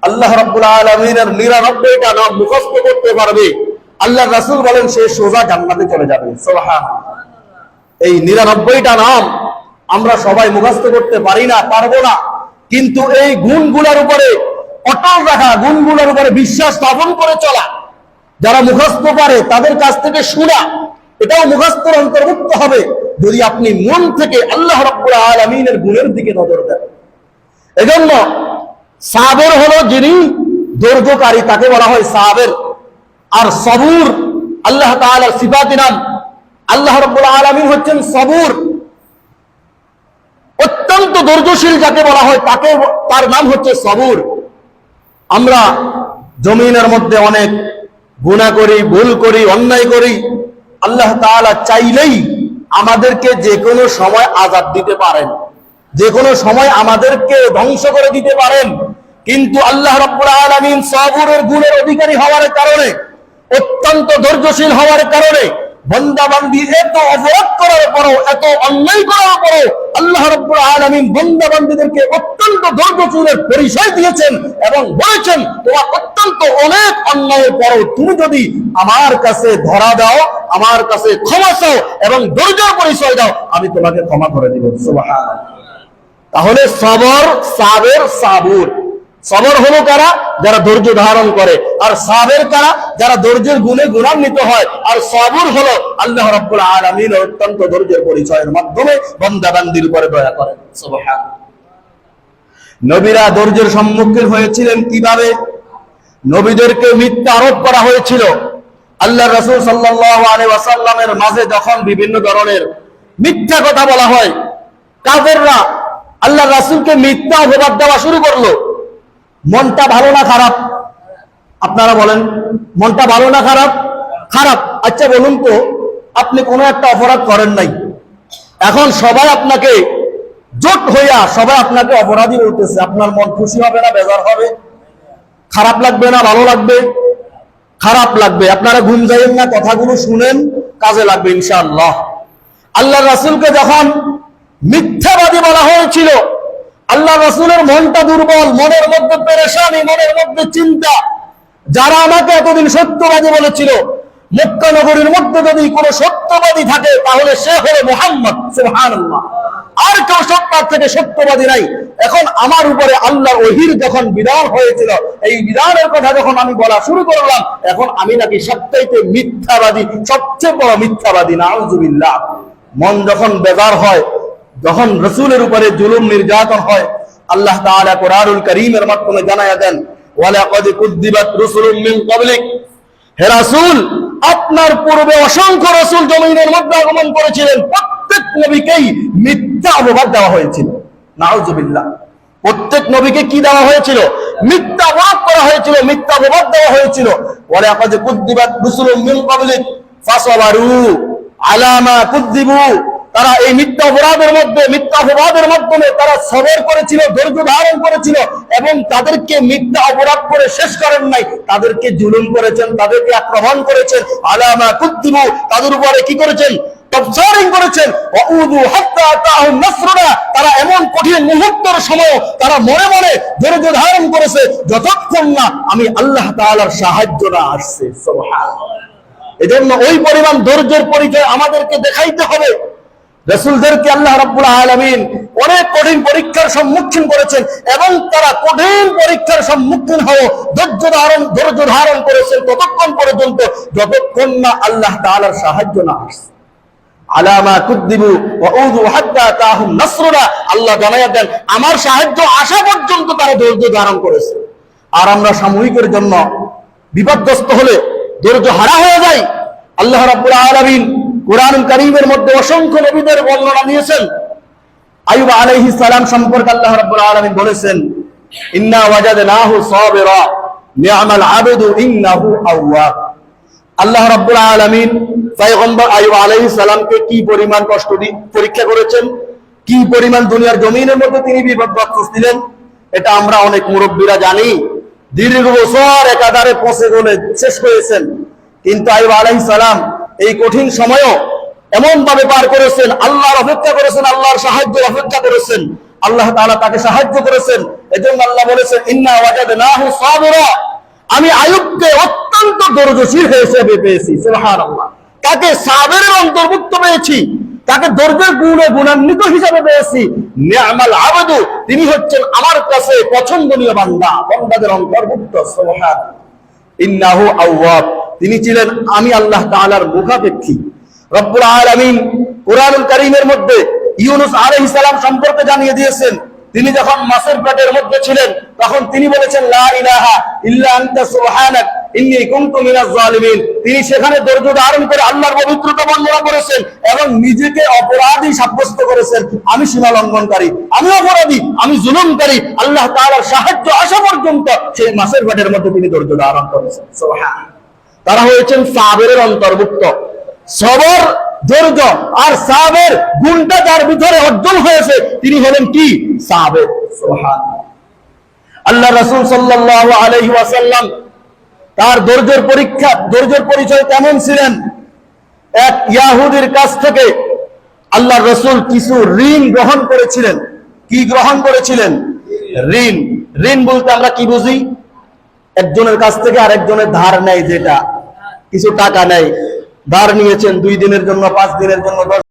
আল্লাহ রাব্বুল আলামিনের 99টা নাম মুখস্থ করতে পারবে, আল্লাহ রাসূল বলেন সে সোজা জান্নাতে চলে যাবে। সুবহানাল্লাহ। এই 99টা নাম আমরা সবাই মুখস্থ করতে পারি না, পারবো না, কিন্তু এই গুণগুলোর উপরে অটল রাখা, গুণগুলোর উপরে বিশ্বাস স্থাপন করে চলা, যারা মুখস্থ পারে তাদের কাছ থেকে শোনা, এটাও মুখস্থের অন্তর্ভুক্ত হবে যদি আপনি মন থেকে আল্লাহ রাব্বুল আলামিনের গুণের দিকে নজর দেন। এজন্য সাবের হলো যিনি ধৈর্যকারী, তাকে বলা হয় সাবের। আর সবুর আল্লাহ তাআলার সিফাতি নাম। আল্লাহ রাব্বুল আলামিন হচ্ছেন সবুর, অত্যন্ত ধৈর্যশীল যাকে বলা হয় তার নাম হচ্ছে সবুর। আমরা জমিনের মধ্যে অনেক গুনাহ করি, ভুল করি, অন্যায় করি। আল্লাহ তাআলা চাইলেই আমাদেরকে যে কোনো সময় আযাব দিতে পারেন, যে কোনো সময় আমাদেরকে ধ্বংস করে দিতে পারেন, কিন্তু আল্লাহ রাব্বুল আলামিন সবুরের গুণের অধিকারী হওয়ার কারণে, অত্যন্ত ধৈর্যশীল হওয়ার কারণে বান্দা-বান্দী এত অপরাধ করার পরও, এত অন্যায় করার পরও আল্লাহ রাব্বুল আলামিন বান্দা-বান্দীদেরকে অত্যন্ত ধৈর্যশীলের পরিচয় দিয়েছেন এবং বলেছেন তোমরা অত্যন্ত অনেক অন্যায়ের পরও তুমি যদি আমার কাছে ধরা দাও, আমার কাছে ক্ষমা চাও এবং ধৈর্যের পরিচয় দাও, আমি তোমাকে ক্ষমা করে দিব। সুবহানাল্লাহ। তাহলে সবর, সাবের, সাবুর। সবর হলো কারা? যারা ধৈর্য ধারণ করে। আর সাবের কারা? যারা ধৈর্যের গুণে গুণান্বিত হয়। আর সবুর হলো আল্লাহ রাব্বুল আলামিন অত্যন্ত ধৈর্যের পরিচয়ের মাধ্যমে বান্দা-বান্দীর উপরে দয়া করেন। সুবহানাল্লাহ। নবীরা ধৈর্যের সম্মুখীন হয়েছিলেন কিভাবে? নবীদেরকে মিথ্যা আরোপ করা হয়েছিল। আল্লাহ রাসূল সাল্লাল্লাহু আলাইহি ওয়াসাল্লামের মাঝে যখন বিভিন্ন ধরনের মিথ্যা কথা বলা হয়, কাফেররা আল্লাহ রাসূলকে মিথ্যা অপবাদ দেওয়া শুরু করলো। মনটা ভালো না খারাপ? আপনারা বলেন, মনটা ভালো না খারাপ? খারাপ। আচ্ছা বলুন তো, আপনি কোনো একটা অপরাধ করেন নাই, এখন সবাই আপনাকে জোট হইয়া সবাই আপনাকে অপরাধী বলতেছে, আপনার মন খুশি হবে না বেজার হবে? খারাপ লাগবে না ভালো লাগবে? খারাপ লাগবে। আপনারা ঘুম যাইয়েন না, কথাগুলো শুনেন, কাজে লাগবে ইনশাআল্লাহ। আল্লাহ রাসূলকে যখন মিথ্যাবাদী বলা হয়েছিল, আল্লাহ রাসূলের মনটা দুর্বল, মনের মধ্যে পেরেশানি, মনের মধ্যে চিন্তা। যারা আমাকে এতদিন সত্যবাদী বলেছিল, মক্কা নগরীর মধ্যে যদি কোনো সত্যবাদী থাকে তাহলে সে হলো মুহাম্মদ। সুবহানাল্লাহ। আর কেউ সত্যার থেকে সত্যবাদী নাই। এখন আমার উপরে আল্লাহর ওহীর যখন বিধান হয়েছিল, এই বিধানের কথা যখন আমি বলা শুরু করলাম, এখন আমি নাকি সবচাইতে মিথ্যাবাদী, সবচেয়ে বড় মিথ্যাবাদী। নাউযুবিল্লাহ। মন যখন বেজার হয়, যখন রাসূলের উপরে জুলুম নির্যাতন হয়, আল্লাহ তাআলা কোরআনুল কারীমের মাধ্যমে জানায়া দেন, ওয়ালাকাদ কুযযিবাত রুসুলুম মিন ক্বাবলিক। হে রাসূল, আপনার পূর্বে অসংখ্য রাসূল জমিনের মধ্যে আগমন করেছিলেন, প্রত্যেক নবীকেই মিথ্যা অপবাদ দেওয়া হয়েছিল। নাউযুবিল্লাহ। প্রত্যেক নবীকে কি দেওয়া হয়েছিল? মিথ্যা অপবাদ করা হয়েছিল, মিথ্যা অপবাদ দেওয়া হয়েছিল। ওয়ালাকাদ কুযযিবাত রুসুলুম মিন ক্বাবলিক ফাসাবারু আলা মা কুযযিবু। তারা এই মিথ্যা অপরাধের মধ্যে, মিথ্যা অপবাদের মাধ্যমে তারা সবর করেছিল, ধৈর্য ধারণ করেছিল এবং তাদেরকে মিথ্যা অপরাধ করে শেষ করেন নাই, তাদেরকে জুলুম করেছেন, তাদেরকে আক্রমণ করেছেন। আলামা কুদ্দিবু, তাদের উপরে কি করেছেন? টর্চারিং করেছেন। ওয়াউযু হাত্তা আতাহুম নাসরুনা, তারা এমন কঠিন মুহূর্তের সময় তারা মনে মনে ধৈর্য ধারণ করেছে যতক্ষণ না আমি আল্লাহ তাআলার সাহায্য না আসছে। সুবহানাল্লাহ। এজন্য ওই পরিমাণ ধৈর্যের পরিচয় আমাদেরকে দেখাইতে হবে। রাসূলদেরকে আল্লাহ রাব্বুল আলামিন অনেক কঠিন পরীক্ষার সম্মুখীন করেছেন এবং তারা কঠিন পরীক্ষার সম্মুখীন হয়ে ধৈর্য ধারণ করেছেন ততক্ষণ পর্যন্ত যতক্ষণ না আল্লাহ তাআলার সাহায্য না আসে। আলামা কুদ্দিবু ওয়াউযু হাত্তা আতাহুম নাসরুনা, আল্লাহ জানায়া দেন আমার সাহায্য আসা পর্যন্ত তারা ধৈর্য ধারণ করেছে। আর আমরা সাময়িকের জন্য বিপদগ্রস্ত হলে ধৈর্য হারা হয়ে যায়। আল্লাহ রাব্বুল আলামিন কোরআনুল কারীমের মধ্যে অসংখ্য নবীদের বর্ণনা দিয়েছেন। আইয়ুব আলাইহিস সালাম সম্পর্কে আল্লাহ রাব্বুল আলামিন বলেছেন, ইন্না ওয়াজাদনাহু সাবিরা নি'মাল আবদু ইন্নাহু আওয়াব। আল্লাহ রাব্বুল আলামিন পয়গম্বর আইয়ুব আলাইহিস সালামকে কি পরিমাণ কষ্ট দিয়ে পরীক্ষা করেছেন, কি পরিমাণ দুনিয়ার জমিনের মধ্যে তিনি বিপদগ্রস্ত ছিলেন, এটা আমরা অনেক মুরব্বীরা জানি। দীর্ঘ বছর একাধারে পচে গলে শেষ হয়েছেন, কিন্তু আইয়ুব আলাইহিস সালাম এই কঠিন সময়ও এমন ভাবে পার করেছেন, আল্লাহর অপেক্ষা করেছেন, আল্লাহর সাহায্যের অপেক্ষা করেছেন। আল্লাহ তাআলা তাকে সাহায্য করেছেন এজন্য আল্লাহ বলেছেন ইন্না ওয়াজাদনাহু সাবিরা, আমি আইয়ুবকে অত্যন্ত ধৈর্যশীল হিসেবে পেয়েছি। সুবহানাল্লাহ। তাকে সাবিরের অন্তর্ভুক্ত পেয়েছি, তাকে ধৈর্যের গুণে গুণান্বিত হিসেবে পেয়েছি। নি'মাল আবদু, তিনি হচ্ছেন আমার কাছে পছন্দনীয় বান্দা, বান্দাদের অন্তর্ভুক্ত। সুবহানাল্লাহ। ইন্নাহু আওয়াব, তিনি ছিলেন আমি আল্লাহ তাআলার মুখাপেক্ষী। রব্বুল আলামিন কুরআনুল কারীমের মধ্যে ইউনূস আলাইহিস সালাম সম্পর্কে জানিয়ে দিয়েছেন। তিনি যখন মাছের পেটের মধ্যে ছিলেন তখন তিনি বলেছেন লা ইলাহা ইল্লা আনতা সুবহানাক ইন্নী কুনতু মিনাজ জালিমিন। তিনি সেখানে ধৈর্য ধারণ করে আল্লাহর পবিত্রতা বর্ণনা করেছেন এবং নিজেকে অপরাধী সাব্যস্ত করেছেন। আমি সীমা লঙ্ঘনকারী, আমি অপরাধী, আমি জুলুমকারী। আল্লাহ তাআলার সাহায্য আসা পর্যন্ত সেই মাছের পেটের মধ্যে তিনি ধৈর্য ধারণ করেছেন। সুবহানাল্লাহ। তারা হয়েছেন সাবিরের অন্তর্ভুক্ত। সবর, ধৈর্য আর সাবের গুণটা যার ভিতরে অর্জন হয়েছে তিনি হলেন কি? সাবের। সুবহানাল্লাহ। আল্লাহ রাসূল সাল্লাল্লাহু আলাইহি ওয়াসাল্লাম তার ধৈর্যের পরিচয় কেমন ছিলেন? এক ইহুদির কাছ থেকে আল্লাহ রাসূল কিছু ঋণ গ্রহণ করেছিলেন। কি গ্রহণ করেছিলেন? ঋণ। ঋণ বলতে আমরা কি বুঝি? একজনের কাছ থেকে আরেকজনের ধার নেয়, যেটা কিছু টাকা নেয়, ধার নিয়েছেন 2 দিনের জন্য, 5 দিনের জন্য, 10